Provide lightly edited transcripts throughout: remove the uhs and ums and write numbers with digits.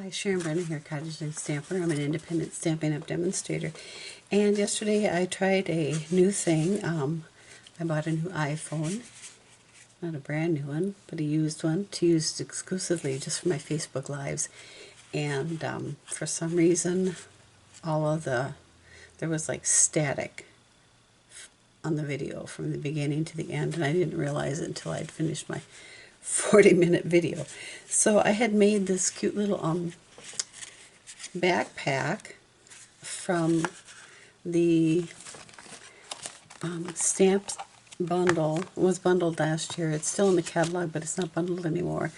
Hi, Sharon Brennan here, Cottage and Stamper. I'm an independent Stampin' Up! Demonstrator. And yesterday I tried a new thing. I bought a new iPhone. Not a brand new one, but a used one to use exclusively just for my Facebook Lives. And for some reason, there was like static on the video from the beginning to the end, and I didn't realize it until I'd finished my 40-minute video. So I had made this cute little backpack from the stamps bundle. It was bundled last year. It's still in the catalog, but it's not bundled anymore.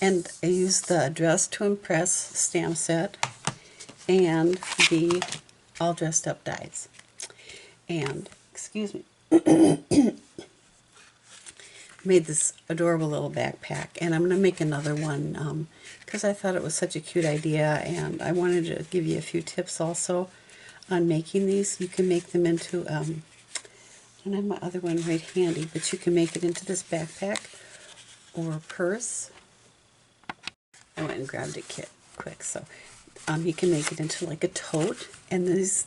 And I used the Dress to Impress stamp set and the All Dressed Up dies. And, excuse me, made this adorable little backpack, and I'm going to make another one because I thought it was such a cute idea, and I wanted to give you a few tips also on making these. You can make them into, I don't have my other one right handy, but you can make it into this backpack or purse. I went and grabbed it quick, so you can make it into like a tote, and this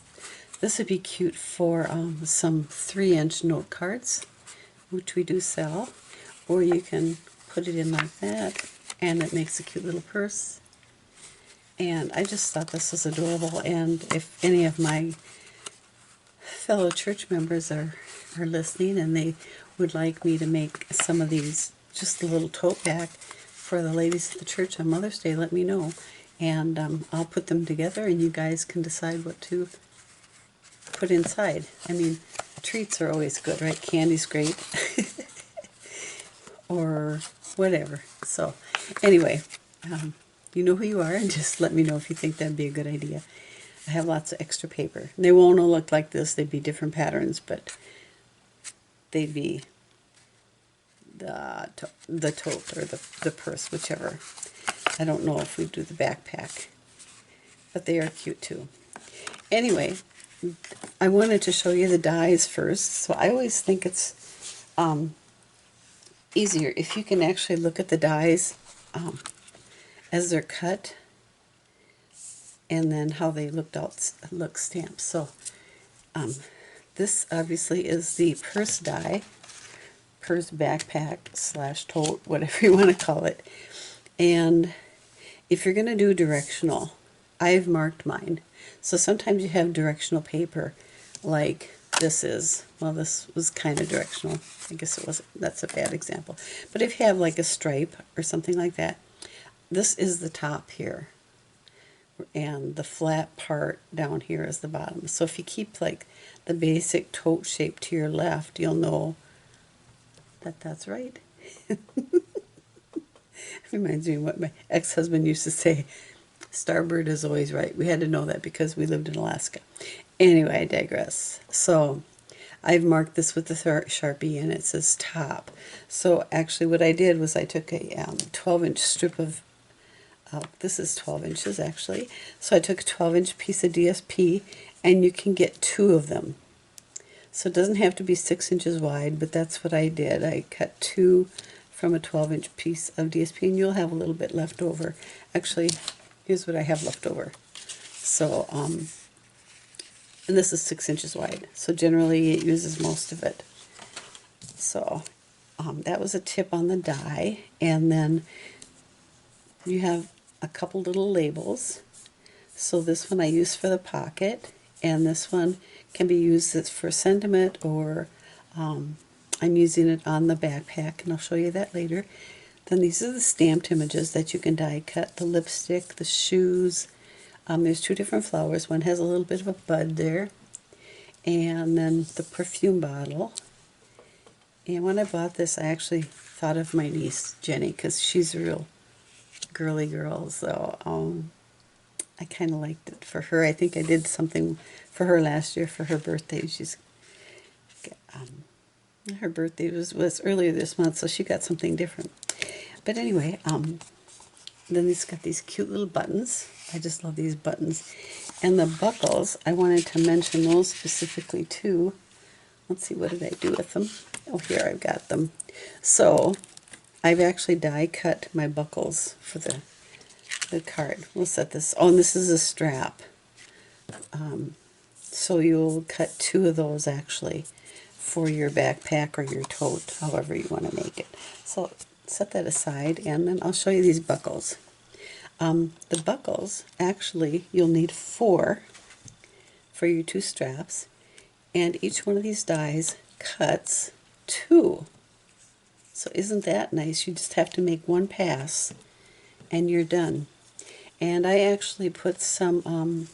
would be cute for some 3-inch note cards, which we do sell. Or you can put it in like that, and it makes a cute little purse. And I just thought this was adorable, and if any of my fellow church members are listening and they would like me to make some of these, just a little tote bag for the ladies at the church on Mother's Day, let me know. And I'll put them together, and you guys can decide what to put inside. I mean, treats are always good, right? Candy's great. Or whatever. So anyway, you know who you are, and just let me know if you think that'd be a good idea. I have lots of extra paper. They won't all look like this. They'd be different patterns, but they'd be the tote or the purse, whichever. I don't know if we do the backpack, but they are cute too. Anyway, I wanted to show you the dies first. So I always think it's easier if you can actually look at the dies as they're cut, and then how they look stamped. So this obviously is the purse die, purse backpack / tote, whatever you want to call it. And if you're going to do directional, I've marked mine. So sometimes you have directional paper like this is. Well, this was kind of directional. I guess it wasn't. That's a bad example. But if you have like a stripe or something like that, this is the top here, and the flat part down here is the bottom. So if you keep like the basic tote shape to your left, you'll know that that's right. Reminds me of what my ex-husband used to say, starboard is always right. We had to know that because we lived in Alaska. Anyway, I digress. So I've marked this with the Sharpie, and it says top. So actually what I did was I took a 12-inch strip of, this is 12 inches actually, so I took a 12-inch piece of DSP, and you can get 2 of them. So it doesn't have to be 6 inches wide, but that's what I did. I cut 2 from a 12-inch piece of DSP, and you'll have a little bit left over. Actually, here's what I have left over. So, and this is 6 inches wide, so generally it uses most of it. So that was a tip on the die. And then you have a couple little labels. So this one I use for the pocket, and this one can be used as for sentiment, or I'm using it on the backpack, and I'll show you that later. Then these are the stamped images that you can die cut, the lipstick, the shoes. There's 2 different flowers. One has a little bit of a bud there. And then the perfume bottle. And when I bought this, I actually thought of my niece, Jenny, because she's a real girly girl. So I kind of liked it for her. I think I did something for her last year for her birthday. Her birthday was earlier this month, so she got something different. But anyway, then it's got these cute little buttons. I just love these buttons. And the buckles, I wanted to mention those specifically too. Let's see, what did I do with them? Oh, here I've got them. So I've actually die cut my buckles for the the card. We'll set this. Oh, and this is a strap. So you'll cut 2 of those actually for your backpack or your tote, however you want to make it. So set that aside, and then I'll show you these buckles. The buckles, actually, you'll need 4 for your 2 straps, and each one of these dies cuts 2. So isn't that nice? You just have to make 1 pass and you're done. And I actually put some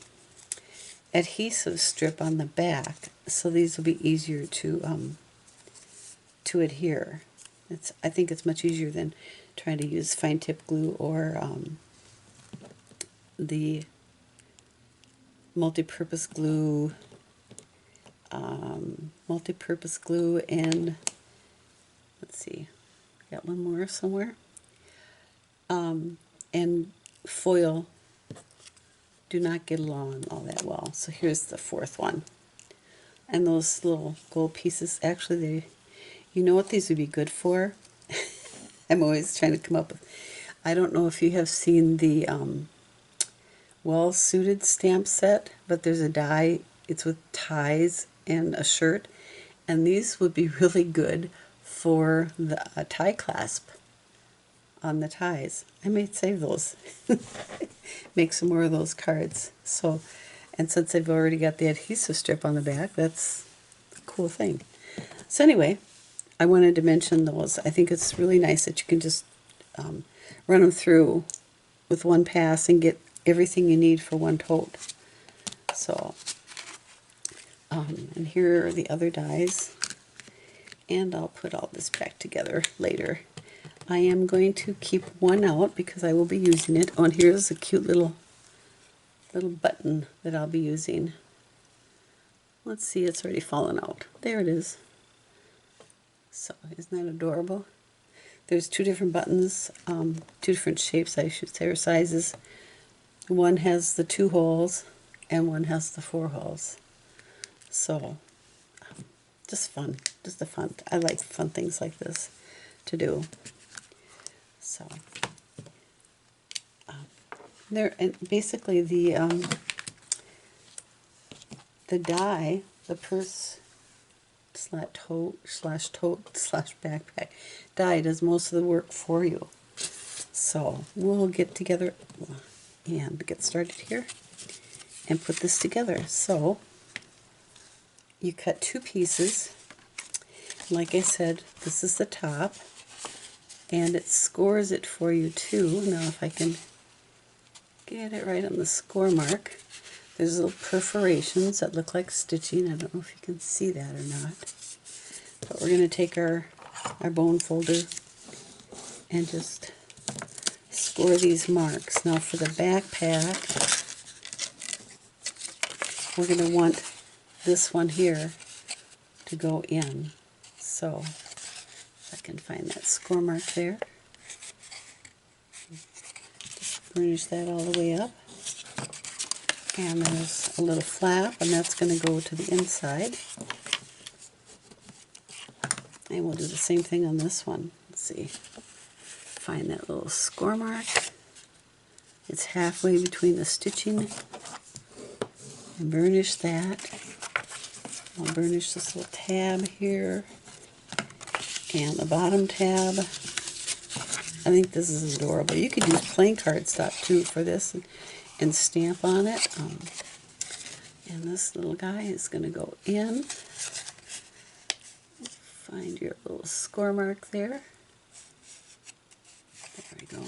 adhesive strip on the back, so these will be easier to adhere. I think it's much easier than trying to use fine tip glue or the multi-purpose glue, and let's see, got one more somewhere, and foil do not get along all that well. So here's the 4th one. And those little gold pieces, actually, you know what these would be good for? I'm always trying to come up with, I don't know if you have seen the well-suited stamp set, but there's a die, it's with ties and a shirt, and these would be really good for the tie clasp on the ties. I might save those. Make some more of those cards. So, and since I've already got the adhesive strip on the back, that's a cool thing. So anyway, I wanted to mention those. I think it's really nice that you can just run them through with 1 pass and get everything you need for 1 tote. So, and here are the other dies, and I'll put all this back together later. I am going to keep 1 out because I will be using it. Oh, and here's a cute little button that I'll be using. Let's see, it's already fallen out. There it is. So, isn't that adorable? There's 2 different buttons, 2 different shapes, I should say, or sizes. One has the 2 holes, and one has the 4 holes. So, just fun. Just a fun. I like fun things like this to do. So, there, and basically the die, the purse slash tote slash backpack die does most of the work for you. So we'll get together and get started here and put this together. So you cut 2 pieces. Like I said, this is the top, and it scores it for you too. Now if I can get it right on the score mark, there's little perforations that look like stitching. I don't know if you can see that or not. But we're going to take our bone folder and just score these marks. Now for the backpack, we're going to want this one here to go in. So if I can find that score mark there, just burnish that all the way up. And there's a little flap, and that's going to go to the inside. And we'll do the same thing on this one. Let's see. Find that little score mark. It's halfway between the stitching. And burnish that. I'll burnish this little tab here. And the bottom tab. I think this is adorable. You could use plain cardstock too for this and stamp on it. And this little guy is going to go in. Find your little score mark there. There we go.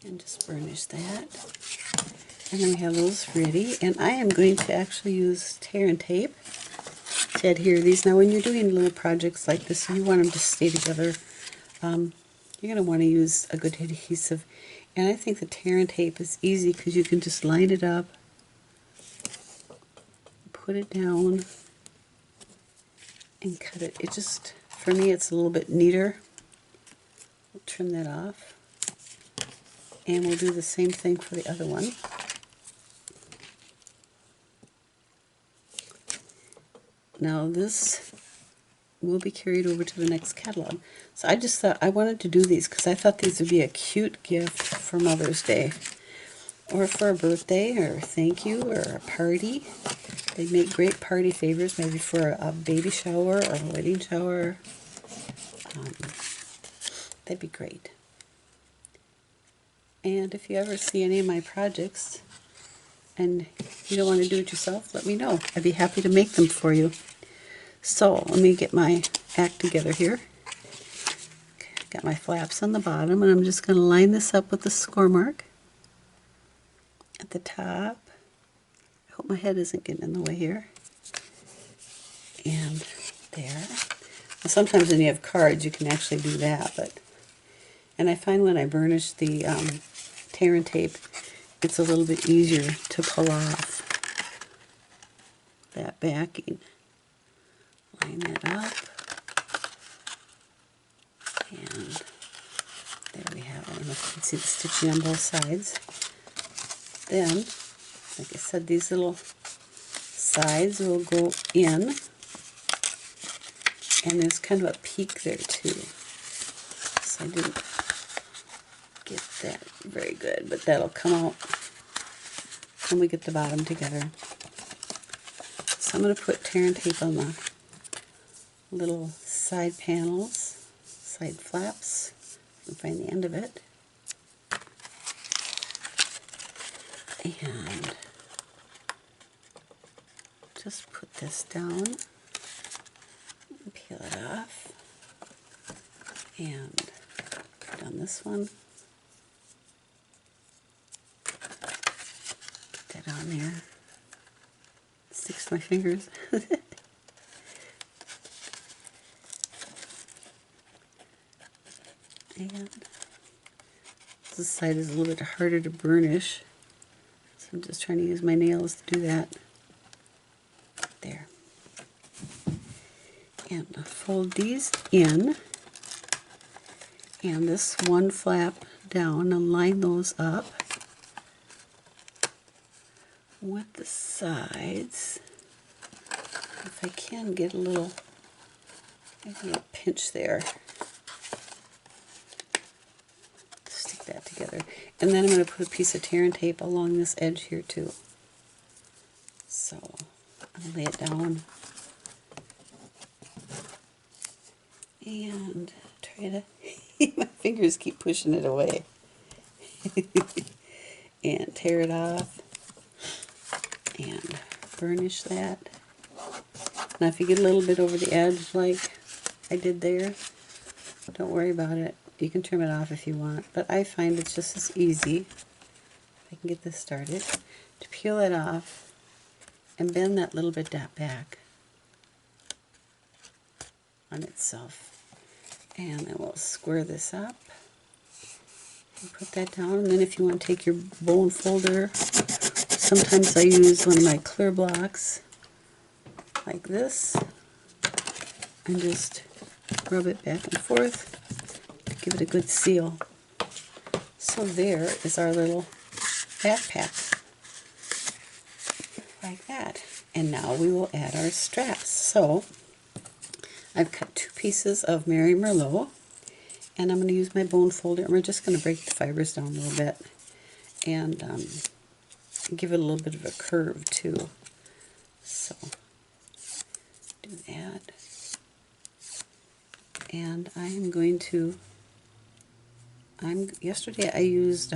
And just burnish that. And then we have those ready. And I am going to actually use tear and tape to adhere these. Now when you're doing little projects like this, you want them to stay together. You're going to want to use a good adhesive. And I think the tear and tape is easy because you can just line it up, put it down, and cut it. It just, for me, it's a little bit neater. We'll trim that off. And we'll do the same thing for the other one. Now this will be carried over to the next catalog. So I just thought I wanted to do these because I thought these would be a cute gift for Mother's Day, or for a birthday, or thank you, or a party. They make great party favors, maybe for a baby shower or a wedding shower. That'd be great. And if you ever see any of my projects and you don't want to do it yourself, let me know. I'd be happy to make them for you. So let me get my act together here. Okay, got my flaps on the bottom, and I'm just going to line this up with the score mark at the top. I hope my head isn't getting in the way here. And there. Now, sometimes when you have cards, you can actually do that, and I find when I burnish the tear and tape, it's a little bit easier to pull off that backing. Line that up, and there we have it. I don't know if you can see the stitching on both sides. Then, like I said, these little sides will go in, and there's kind of a peak there too. So I didn't get that very good, but that'll come out when we get the bottom together. So I'm going to put tear and tape on the little side panels, side flaps. You can find the end of it. And just put this down, peel it off, and put on this one. Get that on there. It sticks to my fingers. And this side is a little bit harder to burnish, so I'm just trying to use my nails to do that. There. And fold these in, and this one flap down, and line those up with the sides. If I can get a little, maybe a pinch there. Stick that together. And then I'm going to put a piece of tear and tape along this edge here too. So I'll lay it down and try to, my fingers keep pushing it away. And tear it off and burnish that. Now if you get a little bit over the edge like I did there, don't worry about it. You can trim it off if you want, but I find it's just as easy, if I can get this started, to peel it off and bend that little bit back on itself. And then we'll square this up and put that down. And then if you want to take your bone folder, sometimes I use one of my clear blocks like this and just rub it back and forth to give it a good seal. So there is our little backpack, like that. And now we will add our straps. So I've cut 2 pieces of Mary Merlot, and I'm going to use my bone folder, and we're just going to break the fibers down a little bit and give it a little bit of a curve too. So do that. And I am going to, yesterday I used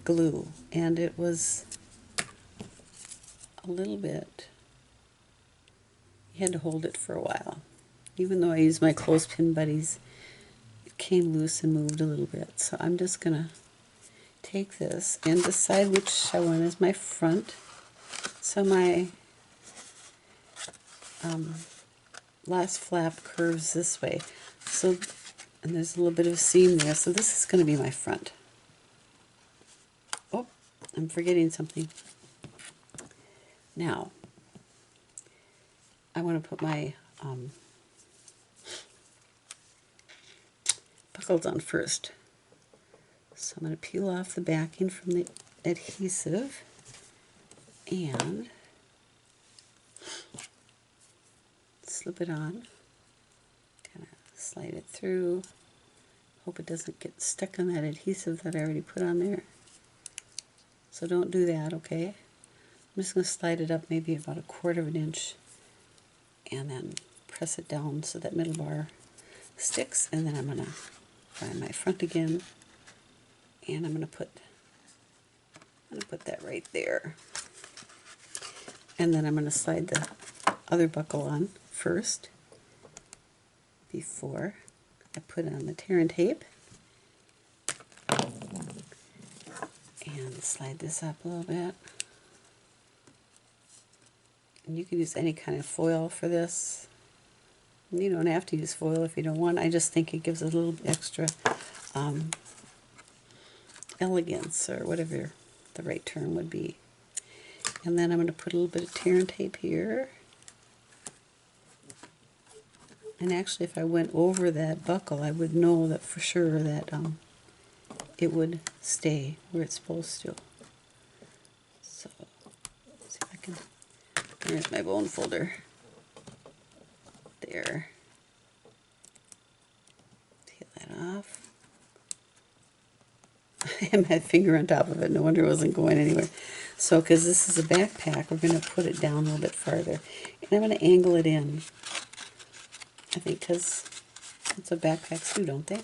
glue, and it was a little bit, you had to hold it for a while. Even though I used my clothespin buddies, it came loose and moved a little bit. So I'm just going to take this and decide which I want as my front. So my last flap curves this way. So, and there's a little bit of a seam there. So this is going to be my front. Oh, I'm forgetting something. Now, I want to put my buckles on first. So I'm going to peel off the backing from the adhesive and slip it on. slide it through. Hope it doesn't get stuck on that adhesive that I already put on there. So don't do that, okay? I'm just going to slide it up maybe about 1/4 of an inch and then press it down so that middle bar sticks, and then I'm going to find my front again, and I'm going to put that right there. And then I'm going to slide the other buckle on first before I put on the tear and tape. And slide this up a little bit. And you can use any kind of foil for this. You don't have to use foil if you don't want. I just think it gives a little extra elegance, or whatever the right term would be. And then I'm going to put a little bit of tear and tape here. And actually, if I went over that buckle, I would know that for sure that it would stay where it's supposed to. So, let's see if I can. There's my bone folder. There. Peel that off. I had my finger on top of it. No wonder it wasn't going anywhere. So, because this is a backpack, we're going to put it down a little bit farther. And I'm going to angle it in. I think because that's what backpacks do, don't they?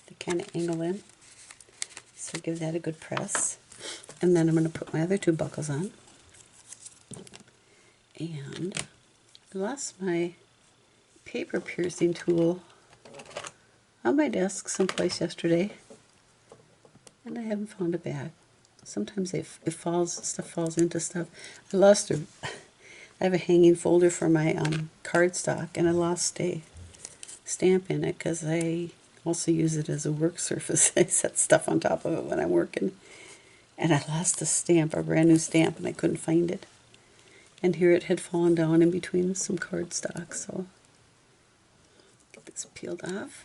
They kind of angle in. So give that a good press. And then I'm going to put my other 2 buckles on. And I lost my paper piercing tool on my desk someplace yesterday, and I haven't found it back. Sometimes stuff falls into stuff. I lost her. I have a hanging folder for my cardstock, and I lost a stamp in it because I also use it as a work surface. I set stuff on top of it when I'm working, and I lost a stamp, a brand new stamp, and I couldn't find it. And here it had fallen down in between some cardstock, so get this peeled off.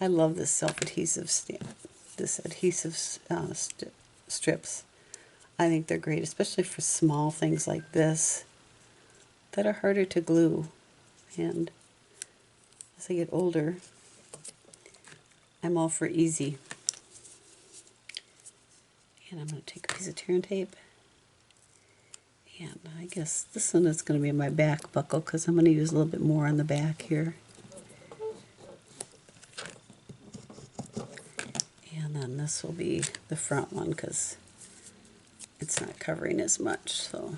I love this self-adhesive stamp, this adhesive strips. I think they're great, especially for small things like this that are harder to glue. And as I get older, I'm all for easy. And I'm going to take a piece of tear and tape. And I guess this one is going to be my back buckle because I'm going to use a little bit more on the back here. And then this will be the front one because it's not covering as much. So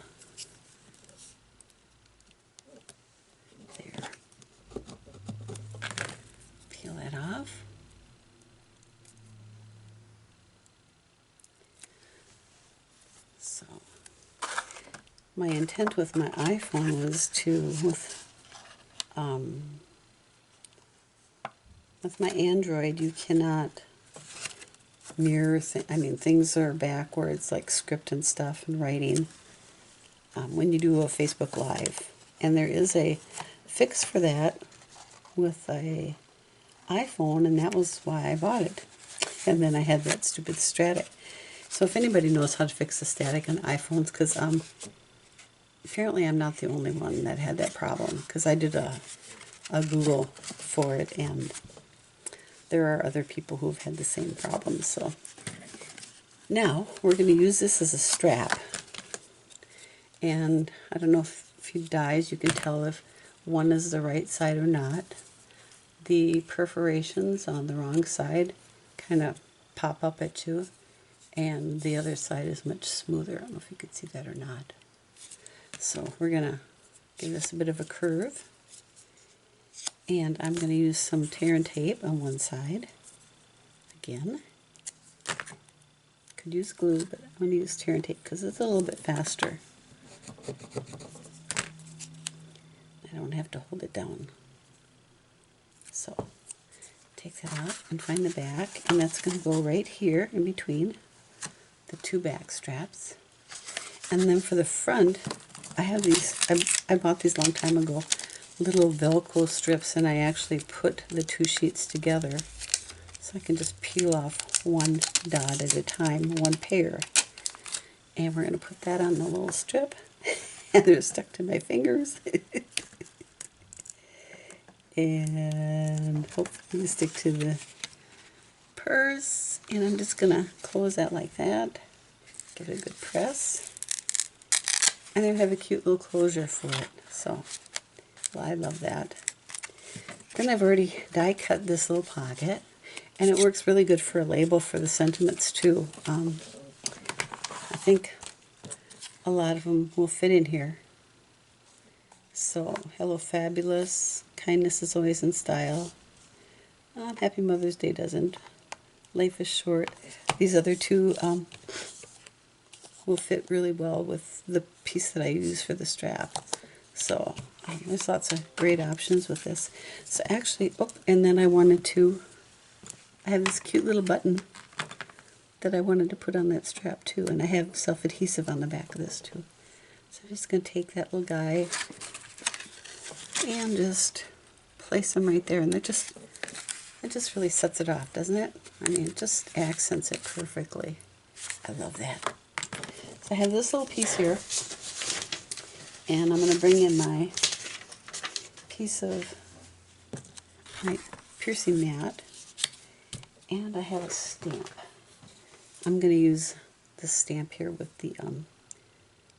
there. Peel that off. So my intent with my iPhone was with my Android, you cannot mirror things are backwards, like script and stuff and writing, when you do a Facebook Live. And there is a fix for that with a iPhone, and that was why I bought it. And then I had that stupid static. So if anybody knows how to fix the static on iPhones, because apparently I'm not the only one that had that problem, because I did a Google for it, and there are other people who've had the same problem. So now we're going to use this as a strap. And I don't know if you dies, you can tell if one is the right side or not. The perforations on the wrong side kind of pop up at you, and the other side is much smoother. I don't know if you can see that or not. So we're going to give this a bit of a curve. And I'm going to use some tear and tape on one side. Again, could use glue, but I'm going to use tear and tape because it's a little bit faster. I don't have to hold it down. So take that off and find the back, and that's going to go right here in between the 2 back straps. And then for the front, I have these, I bought these a long time ago, little Velcro strips, and I actually put the 2 sheets together so I can just peel off one dot at a time, one pair. And we're going to put that on the little strip, and they're stuck to my fingers. And hopefully you stick to the purse. And I'm just going to close that like that. Give it a good press. And then have a cute little closure for it. So, well, I love that. Then I've already die cut this little pocket. And it works really good for a label for the sentiments too. I think a lot of them will fit in here. So, hello fabulous, kindness is always in style. Happy Mother's Day doesn't. Life is short. These other two will fit really well with the piece that I use for the strap. So, there's lots of great options with this. So actually, oh, and then I have this cute little button that I wanted to put on that strap too, and I have self-adhesive on the back of this too. So I'm just going to take that little guy and just place them right there, and it just really sets it off, doesn't it? I mean, it just accents it perfectly. I love that. So I have this little piece here, and I'm going to bring in my piece of my piercing mat, and I have a stamp. I'm going to use this stamp here with the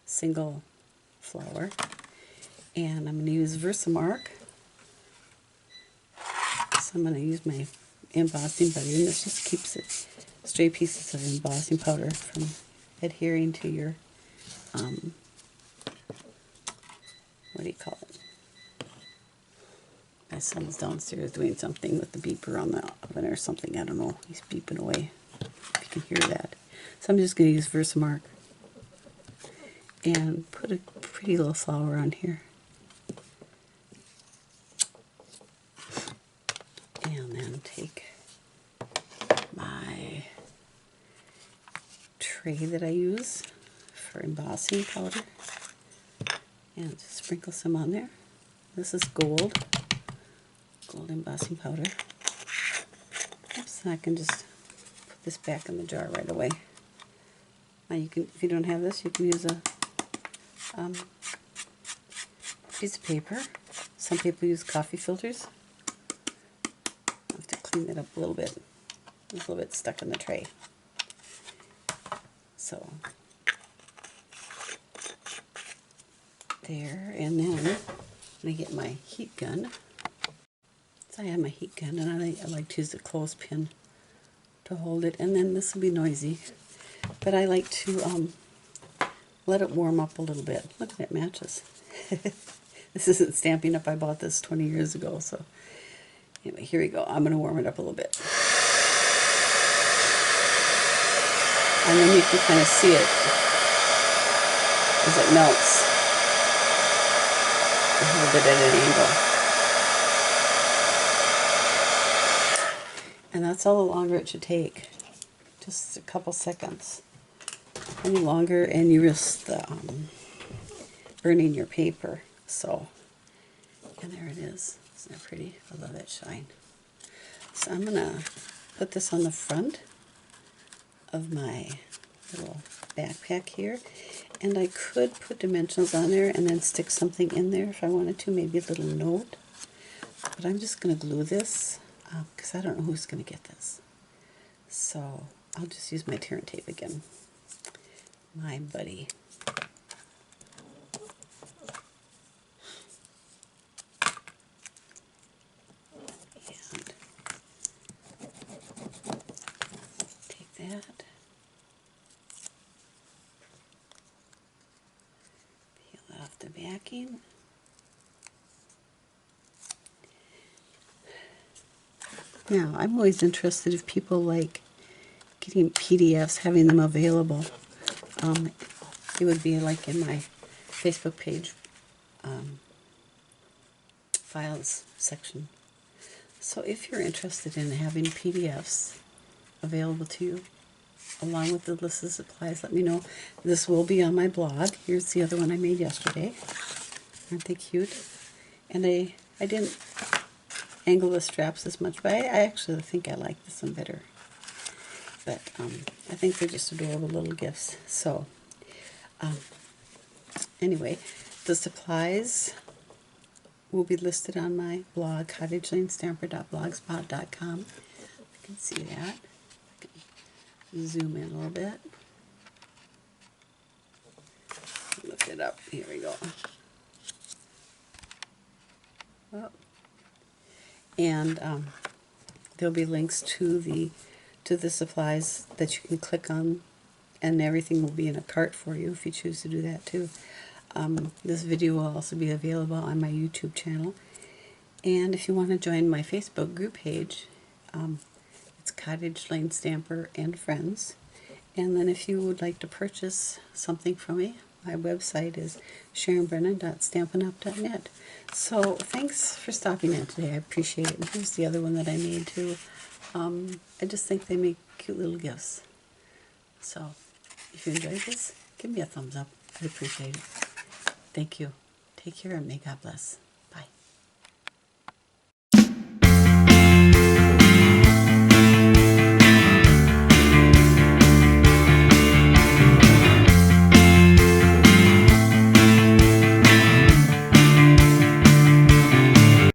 single flower, and I'm going to use Versamark. So I'm going to use my embossing powder, and this just keeps it stray pieces of embossing powder from adhering to your what do you call it? My son's downstairs doing something with the beeper on the oven or something. I don't know. He's beeping away. If you can hear that. So I'm just going to use Versamark and put a pretty little flower on here. And then take my tray that I use for embossing powder and just sprinkle some on there. This is gold embossing powder. Oops, and I can just put this back in the jar right away. Now you can, if you don't have this, you can use a piece of paper. Some people use coffee filters. I have to clean it up a little bit. It's a little bit stuck in the tray. So there, and then I'm going to get my heat gun. So I have my heat gun, and I like to use a clothespin to hold it, and then this will be noisy, but I like to let it warm up a little bit. Look at it, matches. This isn't Stampin' Up. I bought this 20 years ago, so anyway, here we go. I'm going to warm it up a little bit. And then you can kind of see it as it melts. I hold it at an angle. And that's all the longer it should take. Just a couple seconds. Any longer and you risk the burning your paper. So, and there it is. Isn't that pretty? I love that shine. So I'm going to put this on the front of my little backpack here. And I could put dimensionals on there and then stick something in there if I wanted to, maybe a little note. But I'm just going to glue this because I don't know who's going to get this. So I'll just use my tear and tape again. My buddy. And take that. Peel off the backing. Now, I'm always interested if people like getting PDFs, having them available. It would be like in my Facebook page files section. So if you're interested in having PDFs available to you, along with the list of supplies, let me know. This will be on my blog. Here's the other one I made yesterday. Aren't they cute? And I didn't angle the straps as much, but I actually think I like this one better. But I think they're just adorable little gifts. So anyway, the supplies will be listed on my blog, cottageLaneStamper.blogspot.com. You can see that. Zoom in a little bit. Lift it up. Here we go. Oh. And there'll be links to the supplies that you can click on, and everything will be in a cart for you if you choose to do that too. This video will also be available on my YouTube channel, and if you want to join my Facebook group page, it's Cottage Lane Stamper and Friends. And then if you would like to purchase something from me, my website is SharonBrennan.stampinup.net. So thanks for stopping in today. I appreciate it. And here's the other one that I made too. I just think they make cute little gifts. So if you enjoyed this, give me a thumbs up. I'd appreciate it. Thank you. Take care and may God bless.